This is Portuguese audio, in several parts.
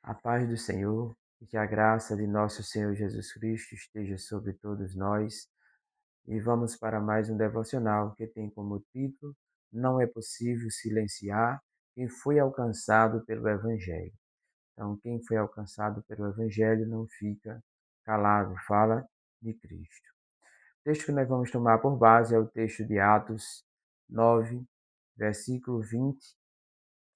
A paz do Senhor e que a graça de nosso Senhor Jesus Cristo esteja sobre todos nós. E vamos para mais um devocional que tem como título: Não é possível silenciar quem foi alcançado pelo Evangelho. Então, quem foi alcançado pelo Evangelho não fica calado, fala de Cristo. O texto que nós vamos tomar por base é o texto de Atos 9, versículo 20,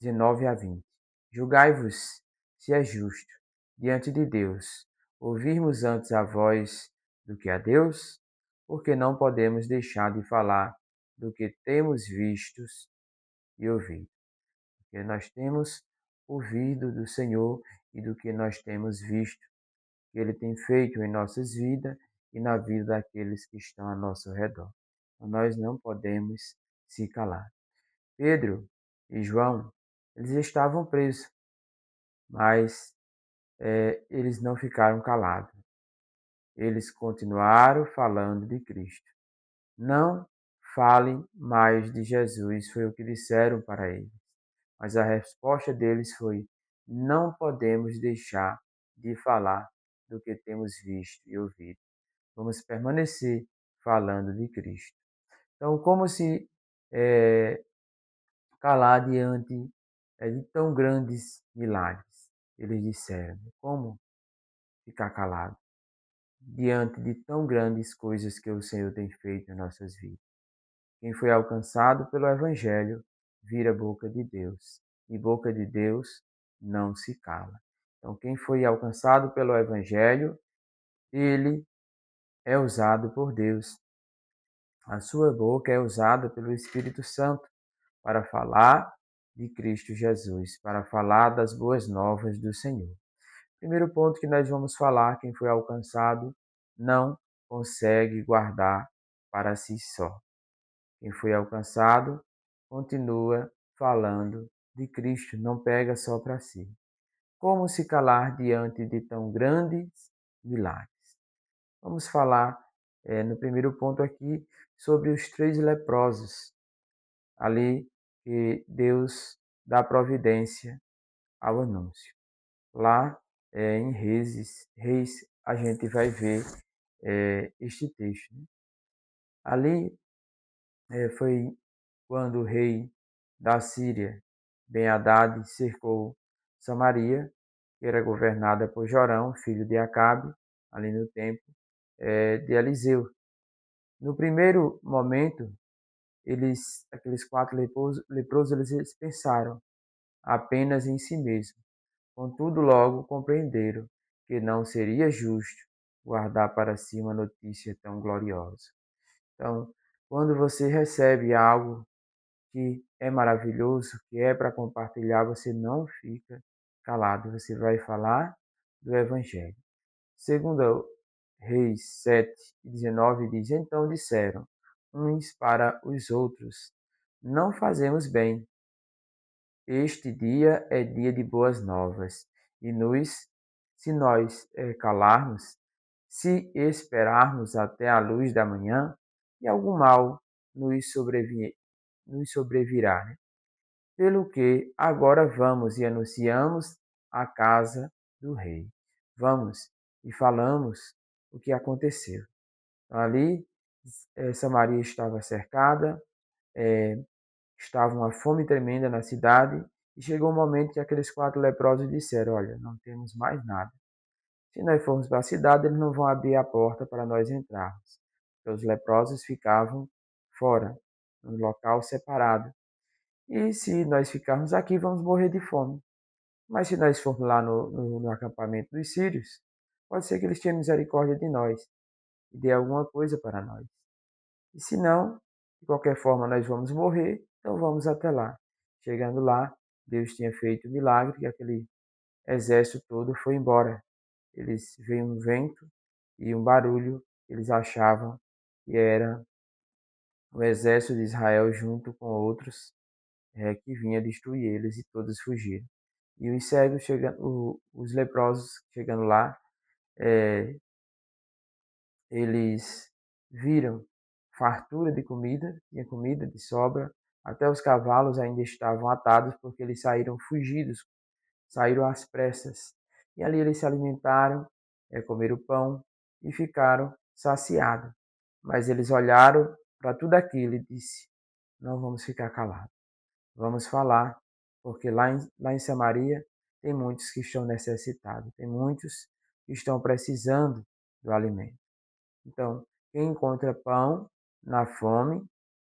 19 a 20. Julgai-vos se é justo diante de Deus ouvirmos antes a voz do que a Deus, porque não podemos deixar de falar do que temos vistos e ouvido. Porque nós temos ouvido do Senhor e do que nós temos visto, que Ele tem feito em nossas vidas e na vida daqueles que estão ao nosso redor. Então, nós não podemos se calar. Pedro e João, eles estavam presos, mas eles não ficaram calados. Eles continuaram falando de Cristo. Não falem mais de Jesus, foi o que disseram para eles. Mas a resposta deles foi: não podemos deixar de falar do que temos visto e ouvido. Vamos permanecer falando de Cristo. Então, como se é, calar diante de tão grandes milagres? Eles disseram: como ficar calado diante de tão grandes coisas que o Senhor tem feito em nossas vidas? Quem foi alcançado pelo Evangelho vira boca de Deus, e boca de Deus não se cala. Então, quem foi alcançado pelo Evangelho, ele é usado por Deus. A sua boca é usada pelo Espírito Santo para falar de Cristo Jesus, para falar das boas novas do Senhor. Primeiro ponto que nós vamos falar: quem foi alcançado não consegue guardar para si só. Quem foi alcançado continua falando de Cristo, não pega só para si. Como se calar diante de tão grandes milagres? Vamos falar no primeiro ponto aqui sobre os 3 leprosos, ali que Deus dá providência ao anúncio. Lá em Reis, a gente vai ver este texto, né? Ali foi quando o rei da Síria, Ben-Hadad, cercou Samaria, que era governada por Jorão, filho de Acabe, ali no tempo de Eliseu. No primeiro momento, aqueles 4 leprosos, eles pensaram apenas em si mesmos. Contudo, logo compreenderam que não seria justo guardar para si uma notícia tão gloriosa. Então, quando você recebe algo que é maravilhoso, que é para compartilhar, você não fica calado, você vai falar do Evangelho. Segundo Reis 7:19 diz: Então disseram uns para os outros: Não fazemos bem. Este dia é dia de boas novas, e se nós calarmos, se esperarmos até a luz da manhã, e algum mal nos sobrevirá, né? Pelo que agora vamos e anunciamos a casa do rei. Vamos e falamos o que aconteceu. Ali, Samaria estava cercada, eh, estava uma fome tremenda na cidade, e chegou um momento que aqueles 4 leprosos disseram: Olha, não temos mais nada. Se nós formos para a cidade, eles não vão abrir a porta para nós entrarmos. Então, os leprosos ficavam fora, num local separado. E se nós ficarmos aqui, vamos morrer de fome. Mas se nós formos lá no acampamento dos sírios, pode ser que eles tenham misericórdia de nós e dê alguma coisa para nós. E se não, de qualquer forma nós vamos morrer, então vamos até lá. Chegando lá, Deus tinha feito o milagre e aquele exército todo foi embora. Eles veem um vento e um barulho, eles achavam que era o exército de Israel junto com outros que vinha destruir eles, e todos fugiram. E os cegos chegando, os leprosos chegando lá, é, eles viram fartura de comida, tinha comida de sobra, até os cavalos ainda estavam atados porque eles saíram fugidos saíram às pressas. E ali eles se alimentaram, comeram pão e ficaram saciados. Mas eles olharam para tudo aquilo e disse: não vamos ficar calados, vamos falar, porque lá em Samaria tem muitos que estão necessitados, tem muitos que estão precisando do alimento. Então, quem encontra pão na fome,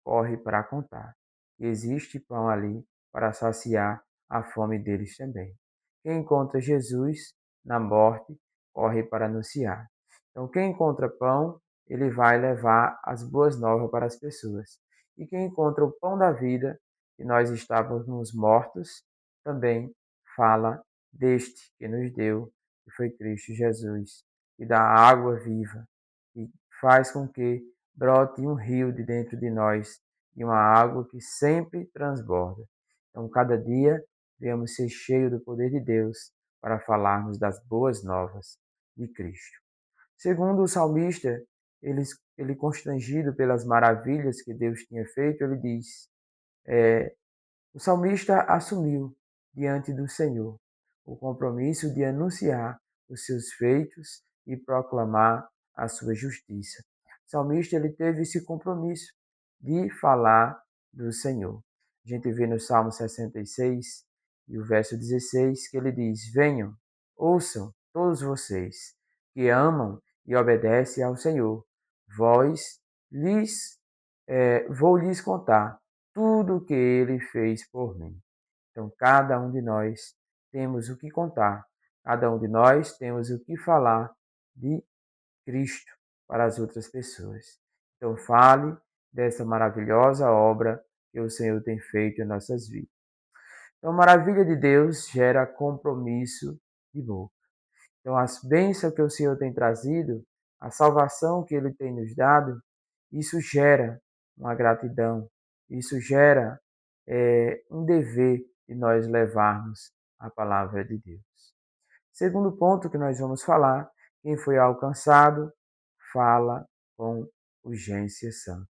corre para contar. E existe pão ali para saciar a fome deles também. Quem encontra Jesus na morte, corre para anunciar. Então, quem encontra pão, ele vai levar as boas novas para as pessoas. E quem encontra o pão da vida, que nós estávamos mortos, também fala deste que nos deu, que foi Cristo Jesus, e da água viva, e faz com que brote um rio de dentro de nós, e uma água que sempre transborda. Então, cada dia, devemos ser cheios do poder de Deus para falarmos das boas novas de Cristo. Segundo o salmista, ele constrangido pelas maravilhas que Deus tinha feito, ele diz: o salmista assumiu diante do Senhor o compromisso de anunciar os seus feitos e proclamar a sua justiça. O salmista ele teve esse compromisso de falar do Senhor. A gente vê no Salmo 66 e o verso 16 que ele diz: venham, ouçam todos vocês que amam e obedecem ao Senhor. Vós lhes vou lhes contar tudo o que ele fez por mim. Então, cada um de nós temos o que contar, cada um de nós temos o que falar de Cristo para as outras pessoas. Então, fale dessa maravilhosa obra que o Senhor tem feito em nossas vidas. Então, a maravilha de Deus gera compromisso de boca. Então, as bênçãos que o Senhor tem trazido, a salvação que Ele tem nos dado, isso gera uma gratidão, isso gera um dever de nós levarmos a palavra de Deus. Segundo ponto que nós vamos falar, quem foi alcançado, fala com urgência santa.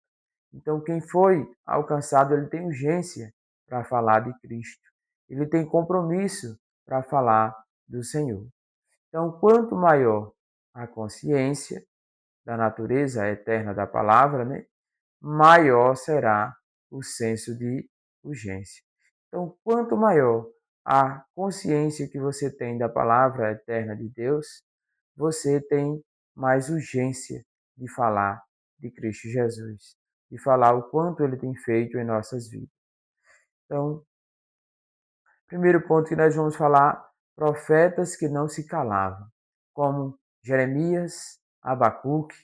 Então, quem foi alcançado, ele tem urgência para falar de Cristo. Ele tem compromisso para falar do Senhor. Então, quanto maior a consciência da natureza eterna da palavra, né, maior será o senso de urgência. Então, quanto maior a consciência que você tem da palavra eterna de Deus, você tem mais urgência de falar de Cristo Jesus, de falar o quanto ele tem feito em nossas vidas. Então, primeiro ponto que nós vamos falar, profetas que não se calavam, como Jeremias, Abacuque,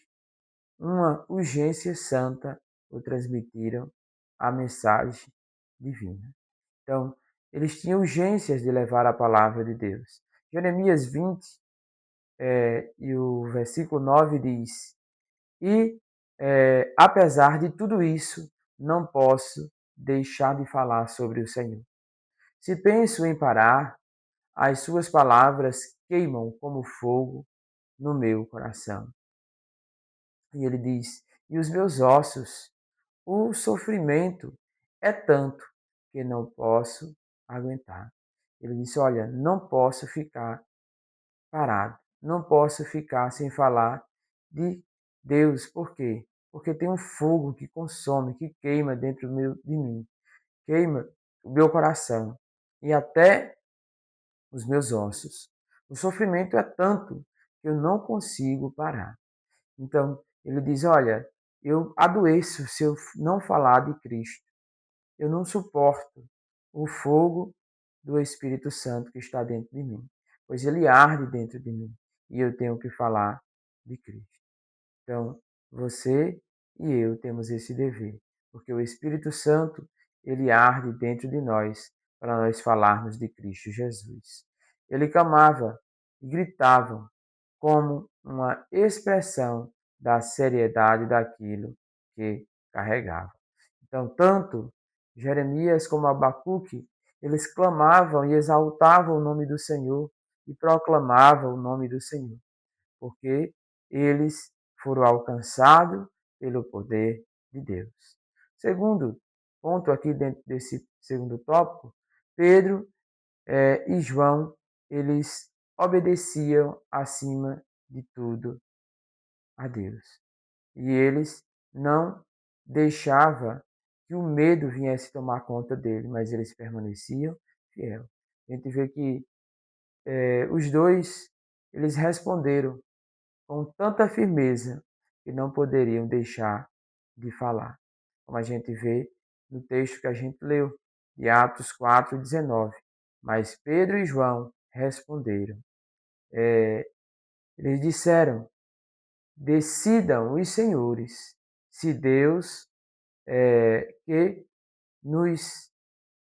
uma urgência santa o transmitiram a mensagem divina. Então, eles tinham urgências de levar a palavra de Deus. Jeremias 20, e o versículo 9 diz: E, apesar de tudo isso, não posso deixar de falar sobre o Senhor. Se penso em parar, as suas palavras queimam como fogo no meu coração. E ele diz: e os meus ossos, o sofrimento é tanto que não posso aguentar. Ele disse: olha, não posso ficar parado, não posso ficar sem falar de Deus. Por quê? Porque tem um fogo que consome, que queima dentro de mim, queima o meu coração e até os meus ossos. O sofrimento é tanto que eu não consigo parar. Então, ele diz: olha, eu adoeço se eu não falar de Cristo. Eu não suporto o fogo do Espírito Santo que está dentro de mim, pois ele arde dentro de mim e eu tenho que falar de Cristo. Então, você e eu temos esse dever, porque o Espírito Santo, ele arde dentro de nós para nós falarmos de Cristo Jesus. Ele clamava e gritava como uma expressão da seriedade daquilo que carregava. Então, tanto Jeremias como Abacuque, eles clamavam e exaltavam o nome do Senhor e proclamavam o nome do Senhor, porque eles foram alcançados pelo poder de Deus. Segundo ponto aqui dentro desse segundo tópico, Pedro e João, eles obedeciam acima de tudo a Deus. E eles não deixavam que o medo viesse tomar conta dele, mas eles permaneciam fiel. A gente vê que os dois, eles responderam com tanta firmeza que não poderiam deixar de falar. Como a gente vê no texto que a gente leu, de Atos 4:19. Mas Pedro e João responderam. Eles disseram: decidam os senhores, se Deus que nos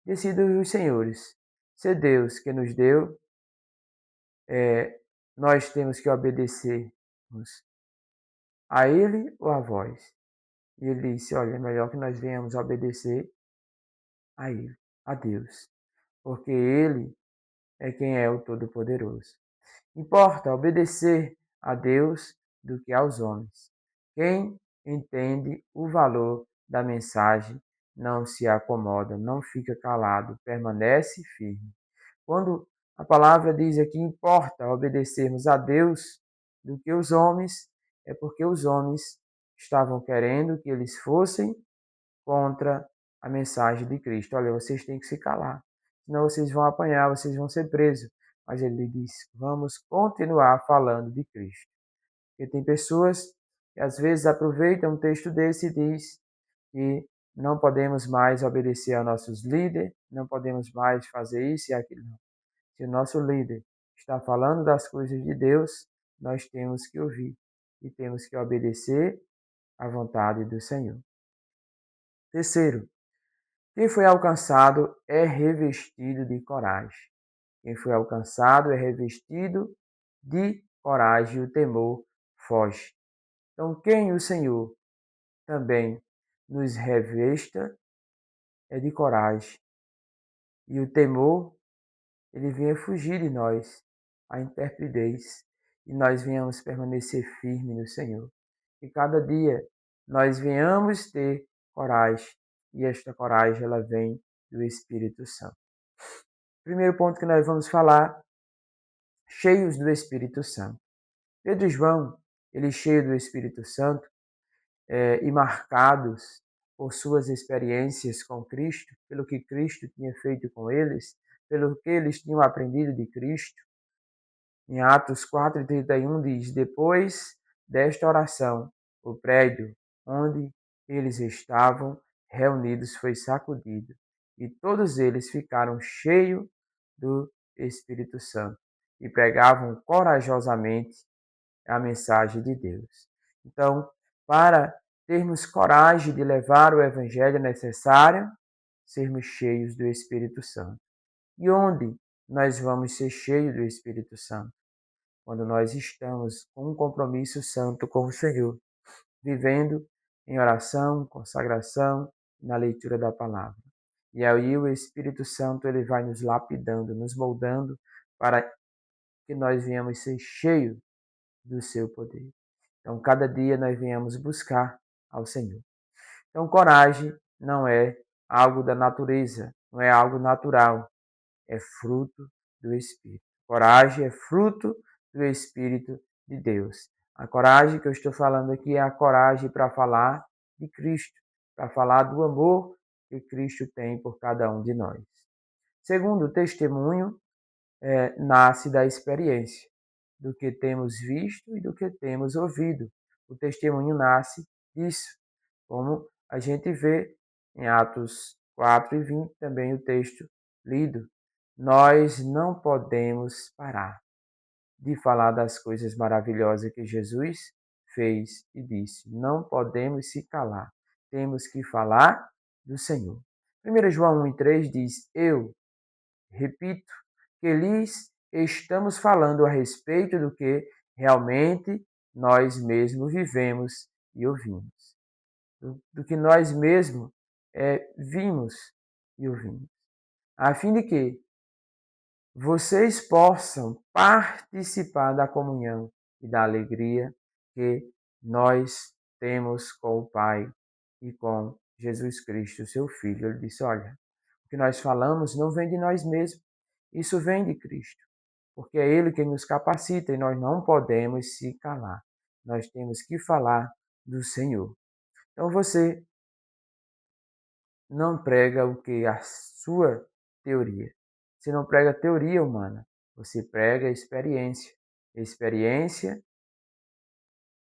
decidam os senhores. Se Deus que nos deu, nós temos que obedecer a Ele ou a vós. E ele disse: olha, é melhor que nós venhamos obedecer a Ele, a Deus, porque Ele é quem é o Todo-Poderoso. Importa obedecer a Deus do que aos homens. Quem entende o valor da mensagem não se acomoda, não fica calado, permanece firme. Quando a palavra diz aqui importa obedecermos a Deus do que os homens, é porque os homens estavam querendo que eles fossem contra a mensagem de Cristo. Olha, vocês têm que se calar, senão vocês vão apanhar, vocês vão ser presos. Mas ele diz: vamos continuar falando de Cristo. Porque tem pessoas que às vezes aproveitam um texto desse e diz que não podemos mais obedecer aos nossos líderes, não podemos mais fazer isso e aquilo. Se o nosso líder está falando das coisas de Deus, nós temos que ouvir e temos que obedecer à vontade do Senhor. Terceiro, quem foi alcançado é revestido de coragem. Quem foi alcançado é revestido de coragem, e o temor foge. Então, quem o Senhor também nos revesta é de coragem. E o temor, ele venha fugir de nós, a intrepidez, e nós venhamos permanecer firmes no Senhor. E cada dia nós venhamos ter coragem, e esta coragem ela vem do Espírito Santo. Primeiro ponto que nós vamos falar, cheios do Espírito Santo. Pedro e João, eles cheios do Espírito Santo e marcados por suas experiências com Cristo, pelo que Cristo tinha feito com eles, pelo que eles tinham aprendido de Cristo. Em Atos 4:31 diz: depois desta oração, o prédio onde eles estavam reunidos foi sacudido, e todos eles ficaram cheios do Espírito Santo e pregavam corajosamente a mensagem de Deus. Então, para termos coragem de levar o Evangelho, é necessário sermos cheios do Espírito Santo. E onde nós vamos ser cheios do Espírito Santo? Quando nós estamos com um compromisso santo com o Senhor, vivendo em oração, consagração, na leitura da palavra. E aí o Espírito Santo ele vai nos lapidando, nos moldando para que nós venhamos ser cheios do seu poder. Então, cada dia nós venhamos buscar ao Senhor. Então, coragem não é algo da natureza, não é algo natural, é fruto do Espírito. Coragem é fruto do Espírito de Deus. A coragem que eu estou falando aqui é a coragem para falar de Cristo, para falar do amor que Cristo tem por cada um de nós. Segundo, o testemunho nasce da experiência, do que temos visto e do que temos ouvido. O testemunho nasce disso, como a gente vê em Atos 4:20, também o texto lido. Nós não podemos parar de falar das coisas maravilhosas que Jesus fez e disse. Não podemos se calar. Temos que falar do Senhor. 1 João 1:3 diz: eu repito que lhes estamos falando a respeito do que realmente nós mesmos vivemos e ouvimos. Do que nós mesmos vimos e ouvimos. A fim de que vocês possam participar da comunhão e da alegria que nós temos com o Pai e com Jesus Cristo, seu Filho. Ele disse: olha, o que nós falamos não vem de nós mesmos. Isso vem de Cristo, porque é Ele quem nos capacita e nós não podemos se calar. Nós temos que falar do Senhor. Então você não prega o que? A sua teoria. Você não prega teoria humana, você prega experiência. Experiência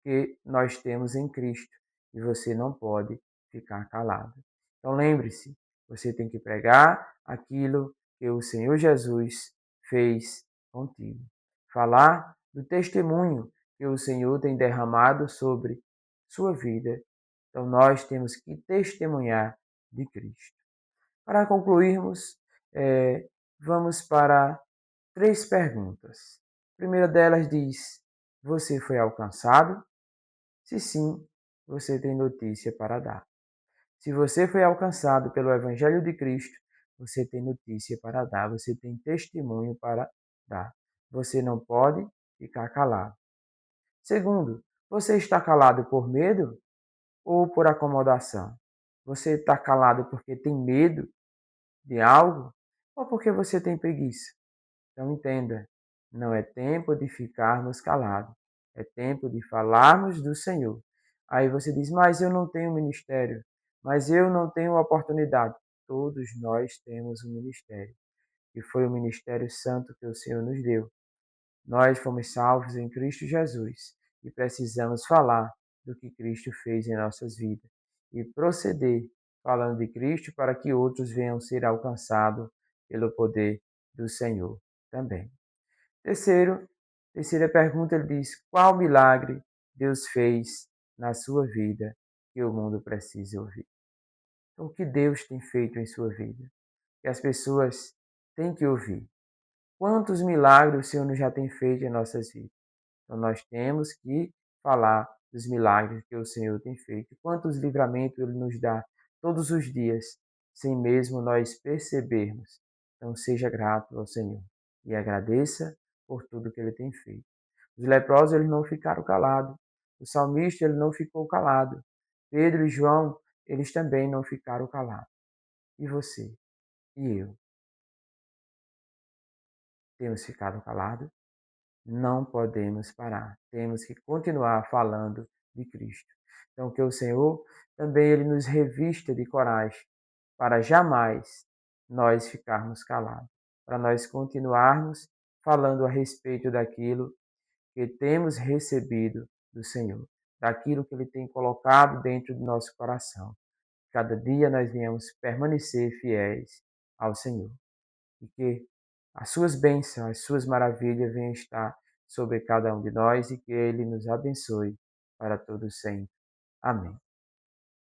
que nós temos em Cristo e você não pode ficar calado. Então lembre-se, você tem que pregar aquilo que o Senhor Jesus fez contigo. Falar do testemunho que o Senhor tem derramado sobre sua vida. Então nós temos que testemunhar de Cristo. Para concluirmos, vamos para 3 perguntas. A primeira delas diz: você foi alcançado? Se sim, você tem notícia para dar. Se você foi alcançado pelo Evangelho de Cristo, você tem notícia para dar, você tem testemunho para dar. Você não pode ficar calado. Segundo, você está calado por medo ou por acomodação? Você está calado porque tem medo de algo ou porque você tem preguiça? Então entenda, não é tempo de ficarmos calados, é tempo de falarmos do Senhor. Aí você diz, mas eu não tenho ministério, mas eu não tenho oportunidade. Todos nós temos um ministério, e foi o ministério santo que o Senhor nos deu. Nós fomos salvos em Cristo Jesus e precisamos falar do que Cristo fez em nossas vidas e proceder falando de Cristo para que outros venham ser alcançados pelo poder do Senhor também. Terceira pergunta, ele diz: qual milagre Deus fez na sua vida que o mundo precisa ouvir? Então, o que Deus tem feito em sua vida? Que as pessoas têm que ouvir. Quantos milagres o Senhor já tem feito em nossas vidas? Então, nós temos que falar dos milagres que o Senhor tem feito. Quantos livramentos Ele nos dá todos os dias, sem mesmo nós percebermos. Então, seja grato ao Senhor e agradeça por tudo que Ele tem feito. Os leprosos, eles não ficaram calados. O salmista, ele não ficou calado. Pedro e João, eles também não ficaram calados. E você? E eu? Temos ficado calados? Não podemos parar. Temos que continuar falando de Cristo. Então, que o Senhor também ele nos revista de coragem para jamais nós ficarmos calados, para nós continuarmos falando a respeito daquilo que temos recebido do Senhor, daquilo que Ele tem colocado dentro do nosso coração. Cada dia nós venhamos permanecer fiéis ao Senhor e que as suas bênçãos, as suas maravilhas venham estar sobre cada um de nós e que Ele nos abençoe para todos sempre. Amém.